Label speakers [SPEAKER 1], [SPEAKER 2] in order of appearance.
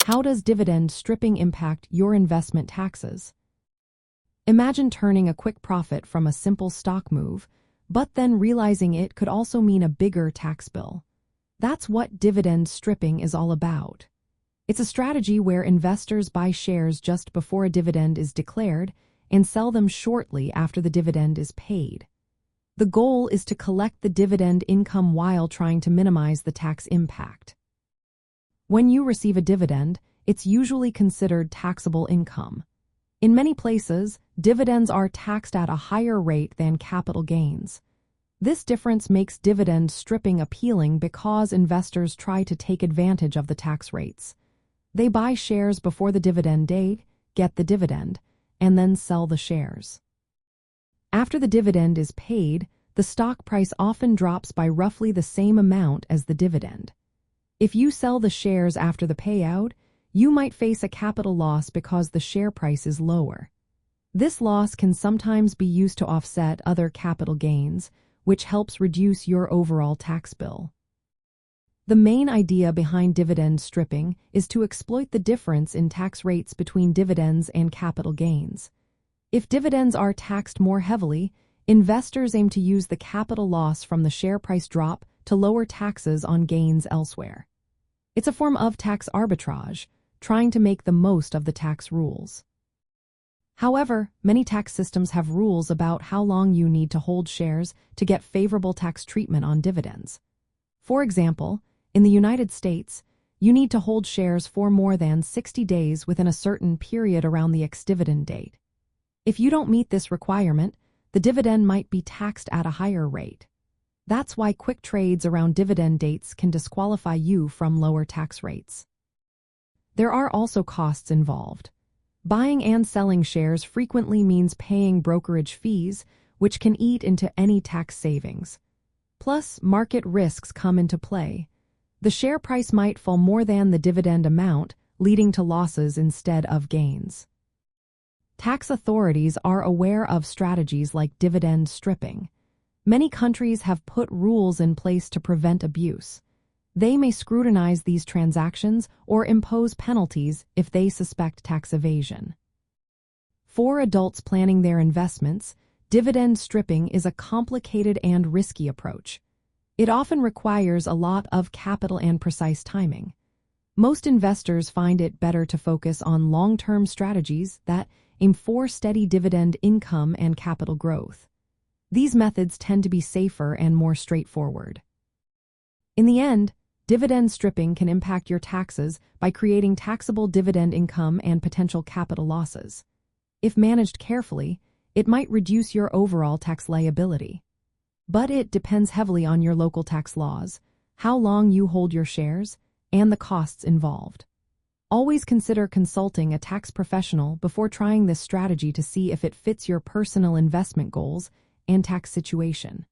[SPEAKER 1] How does dividend stripping impact your investment taxes? Imagine turning a quick profit from a simple stock move, but then realizing it could also mean a bigger tax bill. That's what dividend stripping is all about. It's a strategy where investors buy shares just before a dividend is declared and sell them shortly after the dividend is paid. The goal is to collect the dividend income while trying to minimize the tax impact. When you receive a dividend, it's usually considered taxable income. In many places, dividends are taxed at a higher rate than capital gains. This difference makes dividend stripping appealing because investors try to take advantage of the tax rates. They buy shares before the dividend date, get the dividend, and then sell the shares. After the dividend is paid, the stock price often drops by roughly the same amount as the dividend. If you sell the shares after the payout, you might face a capital loss because the share price is lower. This loss can sometimes be used to offset other capital gains, which helps reduce your overall tax bill. The main idea behind dividend stripping is to exploit the difference in tax rates between dividends and capital gains. If dividends are taxed more heavily, investors aim to use the capital loss from the share price drop to lower taxes on gains elsewhere. It's a form of tax arbitrage, trying to make the most of the tax rules. However, many tax systems have rules about how long you need to hold shares to get favorable tax treatment on dividends. For example, in the United States, you need to hold shares for more than 60 days within a certain period around the ex-dividend date. If you don't meet this requirement, the dividend might be taxed at a higher rate. That's why quick trades around dividend dates can disqualify you from lower tax rates. There are also costs involved. Buying and selling shares frequently means paying brokerage fees, which can eat into any tax savings. Plus, market risks come into play. The share price might fall more than the dividend amount, leading to losses instead of gains. Tax authorities are aware of strategies like dividend stripping. Many countries have put rules in place to prevent abuse. They may scrutinize these transactions or impose penalties if they suspect tax evasion. For adults planning their investments, dividend stripping is a complicated and risky approach. It often requires a lot of capital and precise timing. Most investors find it better to focus on long-term strategies that aim for steady dividend income and capital growth. These methods tend to be safer and more straightforward. In the end, dividend stripping can impact your taxes by creating taxable dividend income and potential capital losses. If managed carefully, it might reduce your overall tax liability. But it depends heavily on your local tax laws, how long you hold your shares, and the costs involved. Always consider consulting a tax professional before trying this strategy to see if it fits your personal investment goals and tax situation.